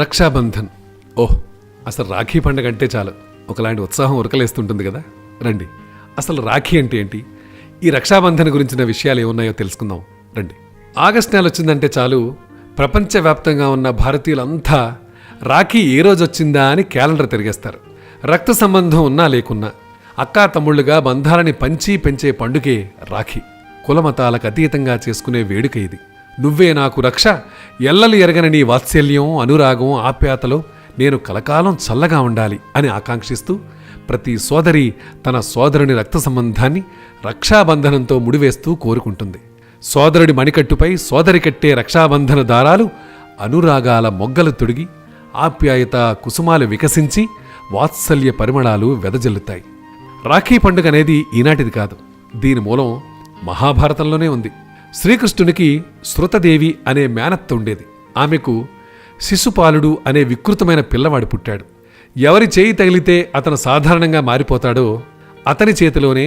రక్షాబంధన్. ఓహ్, అసలు రాఖీ పండుగ అంటే చాలు ఒకలాంటి ఉత్సాహం ఉరకలేస్తుంటుంది కదా. రండి, అసలు రాఖీ అంటే ఏంటి, ఈ రక్షాబంధన్ గురించిన విషయాలు ఏమున్నాయో తెలుసుకుందాం రండి. ఆగస్టు నెల వచ్చిందంటే చాలు ప్రపంచవ్యాప్తంగా ఉన్న భారతీయులంతా రాఖీ ఏ రోజు వచ్చిందా అని క్యాలెండర్ తిరిగేస్తారు. రక్త సంబంధం ఉన్నా లేకున్నా అక్కా తమ్ముళ్లుగా బంధాలని పంచి పెంచే పండుగే రాఖీ. కులమతాలకు అతీతంగా చేసుకునే వేడుక ఇది. నువ్వే నాకు రక్ష, ఎల్లలు ఎరగని నీ వాత్సల్యం, అనురాగం, ఆప్యాయతలో నేను కలకాలం చల్లగా ఉండాలి అని ఆకాంక్షిస్తూ ప్రతి సోదరి తన సోదరుని రక్త సంబంధాన్ని రక్షాబంధనంతో ముడివేస్తూ కోరుకుంటుంది. సోదరుడి మణికట్టుపై సోదరి కట్టే రక్షాబంధన దారాలు అనురాగాల మొగ్గలు తొడిగి ఆప్యాయత కుసుమాలు వికసించి వాత్సల్య పరిమళాలు వెదజల్లుతాయి. రాఖీ పండుగ అనేది ఈనాటిది కాదు. దీని మూలం మహాభారతంలోనే ఉంది. శ్రీకృష్ణునికి శృతదేవి అనే మేనత్త ఉండేది. ఆమెకు శిశుపాలుడు అనే వికృతమైన పిల్లవాడు పుట్టాడు. ఎవరి చేయి తగిలితే అతను సాధారణంగా మారిపోతాడో అతని చేతిలోనే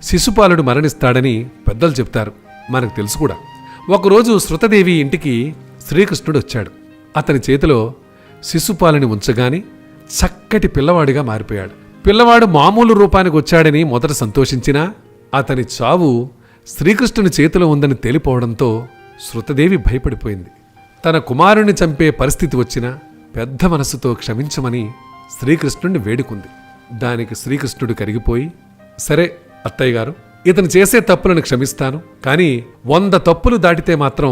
శిశుపాలుడు మరణిస్తాడని పెద్దలు చెప్తారు. మనకు తెలుసు కూడా. ఒకరోజు శృతదేవి ఇంటికి శ్రీకృష్ణుడు వచ్చాడు. అతని చేతిలో శిశుపాలుని ఉంచగాని చక్కటి పిల్లవాడిగా మారిపోయాడు. పిల్లవాడు మామూలు రూపానికి వచ్చాడని మొదట సంతోషించినా అతని చావు శ్రీకృష్ణుని చేతిలో ఉందని తేలిపోవడంతో శృతదేవి భయపడిపోయింది. తన కుమారుణ్ణి చంపే పరిస్థితి వచ్చినా పెద్ద మనసుతో క్షమించమని శ్రీకృష్ణుణ్ణి వేడుకుంది. దానికి శ్రీకృష్ణుడు కరిగిపోయి, సరే అత్తయ్య గారు, ఇతను చేసే తప్పులను క్షమిస్తాను, కానీ 100 తప్పులు దాటితే మాత్రం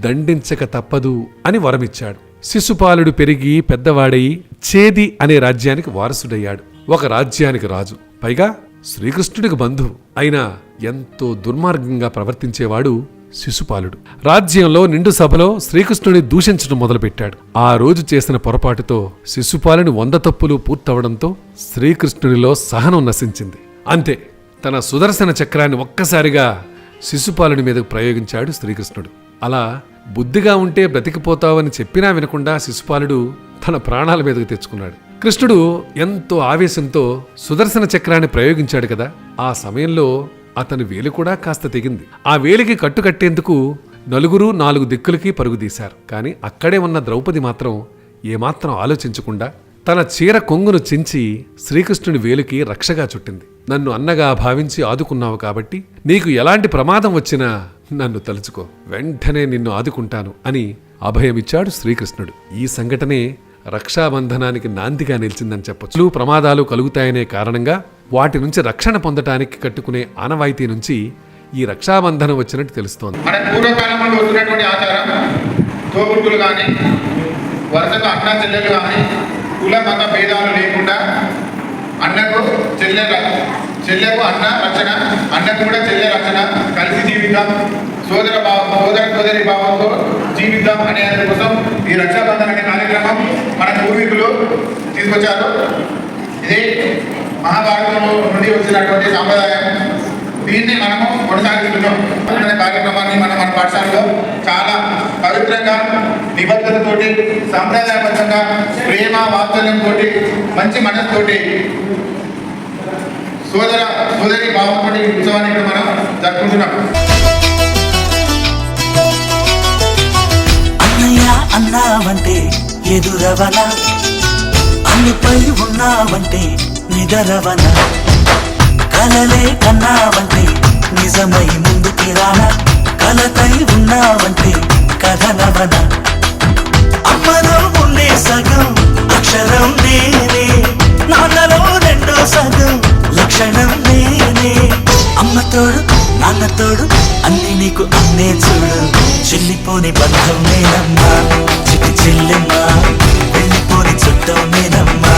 దండించక తప్పదు అని వరమిచ్చాడు. శిశుపాలుడు పెరిగి పెద్దవాడయి చేది అనే రాజ్యానికి వారసుడయ్యాడు. ఒక రాజ్యానికి రాజు, పైగా శ్రీకృష్ణుడికి బంధువు అయినా ఎంతో దుర్మార్గంగా ప్రవర్తించేవాడు శిశుపాలుడు. రాజ్యంలో నిండు సభలో శ్రీకృష్ణుని దూషించడం మొదలుపెట్టాడు. ఆ రోజు చేసిన పొరపాటుతో శిశుపాలుని 100 తప్పులు పూర్తవడంతో శ్రీకృష్ణునిలో సహనం నశించింది. అంతే, తన సుదర్శన చక్రాన్ని ఒక్కసారిగా శిశుపాలుని మీదకు ప్రయోగించాడు శ్రీకృష్ణుడు. అలా బుద్ధిగా ఉంటే బ్రతికిపోతావని చెప్పినా వినకుండా శిశుపాలుడు తన ప్రాణాల మీదకు తెచ్చుకున్నాడు. కృష్ణుడు ఎంతో ఆవేశంతో సుదర్శన చక్రాన్ని ప్రయోగించాడు కదా. ఆ సమయంలో అతని వేలు కూడా కాస్త తెగింది. ఆ వేలికి కట్టేందుకు నలుగురు 4 దిక్కులకి పరుగుదీశారు. కానీ అక్కడే ఉన్న ద్రౌపది మాత్రం ఏమాత్రం ఆలోచించకుండా తన చీర కొంగును చించి శ్రీకృష్ణుని వేలుకి రక్షగా చుట్టింది. నన్ను అన్నగా భావించి ఆదుకున్నావు కాబట్టి నీకు ఎలాంటి ప్రమాదం వచ్చినా నన్ను తలుచుకో, వెంటనే నిన్ను ఆదుకుంటాను అని అభయమిచ్చాడు శ్రీకృష్ణుడు. ఈ సంఘటనే రక్షాబంధనానికి నాందిగా నిలిచిందని చెప్పొచ్చు. ప్రమాదాలు కలుగుతాయనే కారణంగా వాటి నుంచి రక్షణ పొందటానికి కట్టుకునే ఆనవాయితీ నుంచి ఈ రక్షాబంధనం వచ్చినట్టు తెలుస్తోంది. మన పూర్వకాలంలో వస్తున్నటువంటి ఆచారం, తోబుట్టులు కానీ వరుసగా అన్న చెల్లెలు కానీ కుల మత భేదాలు లేకుండా అన్నకు చెల్లెకు అన్న రక్షణ, అన్నకు కూడా చెల్లె రక్షణ, కలిసి జీవితం, సోదరి భావంతో జీవిద్దాం అనే కోసం ఈ రక్షాబంధన్ అనే కార్యక్రమం మన పూర్వీకులు తీసుకొచ్చారు. ఇది మహాభారతంలో నుండి వచ్చినటువంటి సాంప్రదాయం. దీన్ని మనము కొనసాగిస్తున్నాం. అనే కార్యక్రమాన్ని మన పాఠశాలలో చాలా పవిత్రంగా, నిబద్ధతతోటి, సాంప్రదాయబద్ధంగా, ప్రేమ వాత్సల్యంతో, మంచి మనసుతోటి, సోదరి భావంతో ఉత్సవాన్ని మనం జరుపుకుంటున్నాం. అన్నావంటే ఎదురవన, అన్నిపై ఉన్నావంటే నిదరవన, కలలే కన్నావంటే నిజమై ముందుకి రాన, కలతై ఉన్నావంటే కథనవన. అమ్మలో ఉండే సగం అక్షరం నేనే, నాన్నలో 2వ సగం లక్షణం నేనే. అమ్మతోడు నాన్నతోడు అన్ని నీకు అన్నే చూడు, చెల్లిపోని బంధం నేనమ్మా, చిటి చెల్లెమ్మా, వెళ్ళిపోని చుట్టం నేనమ్మా.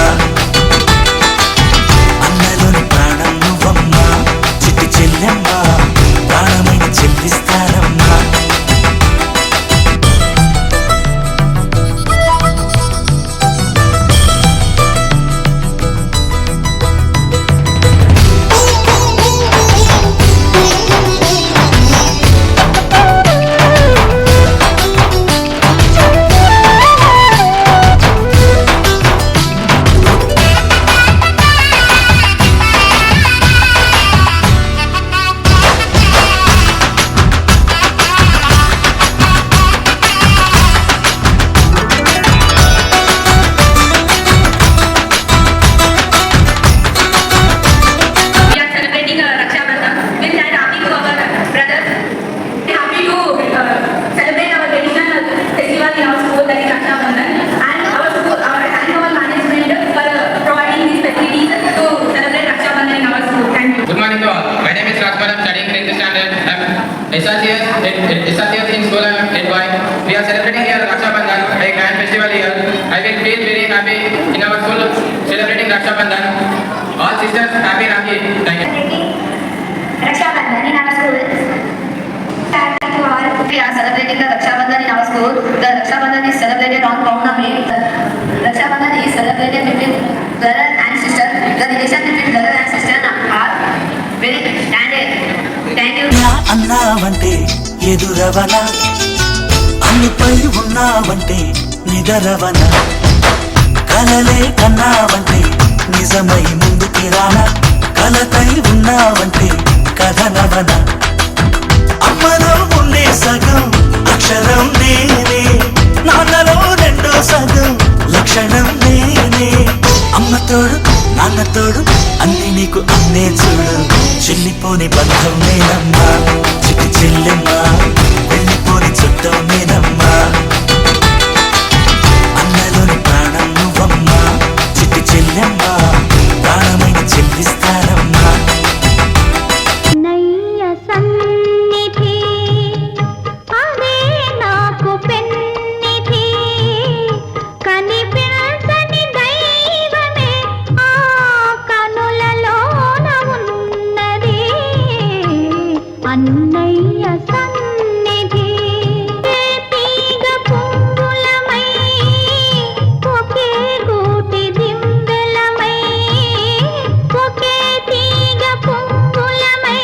అన్నలోని ప్రాణం నువ్వమ్మా, చిటి చెల్లెమ్మా, ప్రాణమైన చెల్లిస్తానమ్మా. happy in our school celebrating Raksha Bandhan. All sisters happy Rakhi. Thank you. Raksha Bandhan in our school. Happy to all. We are celebrating the Raksha Bandhan in our school. The Raksha Bandhan is celebrated on Paurnami. Raksha Bandhan is celebrated between brother and sister. The relation between brother and sister are very standard. Thank you. నా అన్నావంటే ఎదురవన అన్నిపై ఉన్నావంటే నిదరవన కలలే కన్నావంటే నిజమై ముందుకి రానా కలతై ఉన్నావంటే కథనవన అమ్మలో ఉండే సగం అక్షరం నేనే నాన్నలో రెండో సగం లక్షణం నేనే అమ్మ తోడు నాన్న తోడు అన్ని నీకు అన్నే చూడు చెల్లిపోని బంధం నేనమ్మా చిటి చెల్లెమ్మా వెళ్ళిపోని చుట్టం నేనమ్మా అన్నలోని ప్రాణం నువ్వమ్మా చిటి చెల్లెమ్మా ప్రాణమైన చెల్లిస్తానమ్మా నయ్య సన్నిధి అదే నాకు పెన్నిధి కనిపించని దైవమే ఆ కనులలోన ఉన్నది అన్నయ్య సన్నిధి తీగ పువ్వులమై ఒకే గూటి దింబెలమై ఒకే తీగ పువ్వులమై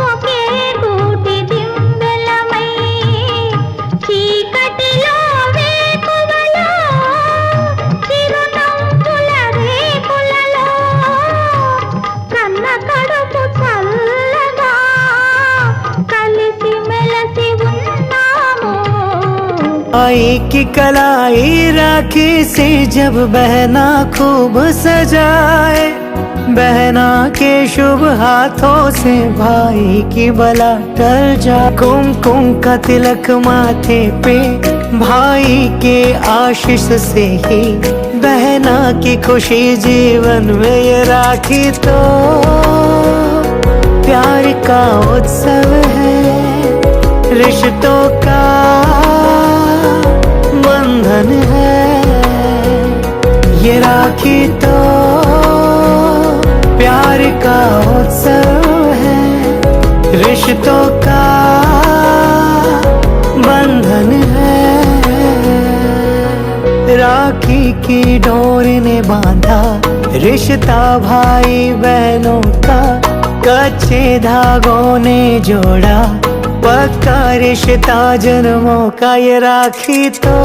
ఒకే గూటి దింబెలమై చీకటిలో వేకువలో చిరునవ్వుల రేకులలో కన్న కడుపు చల్లగా కలిసి మెలసి ఉన్నాము आई की कलाई राखी से जब बहना खूब सजाए बहना के शुभ हाथों से भाई की बला टल जा कुमकुम का तिलक माथे पे भाई के आशीष से ही बहना की खुशी जीवन में ये राखी तो प्यार का उत्सव है रिश्तों का बंधन है ये राखी तो प्यार का उत्सव है रिश्तों का बंधन है राखी की डोर ने बांधा रिश्ता भाई बहनों का कच्चे धागों ने जोड़ा पक्का रिश्ता जन्मों का ये राखी तो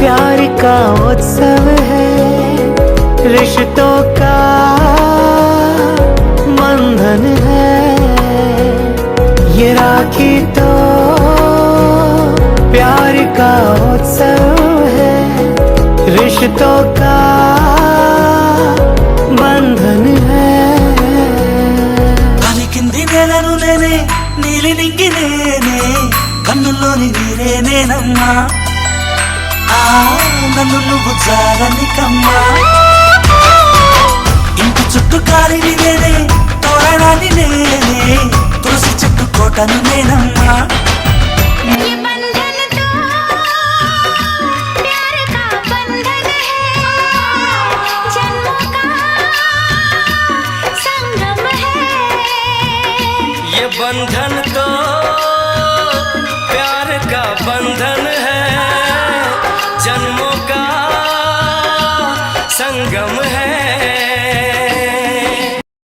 प्यार का उत्सव है रिश्तों का बंधन है ये राखी तो प्यार का उत्सव है रिश्तों का बंधन है పలికింది నెలను నేనే నీలి నింగి నేనే కన్నుల్లోని నీరే నేనమ్మా ఆ నన్ను నువ్వు చాలని కమ్మా ఇంటి చుట్టూ కాలిని నేనే తోరణాన్ని నేనే తులసి చెట్టు కోటను నేనమ్మా ये बंधन तो प्यार का बंधन है जन्मों का संगम है ये बंधन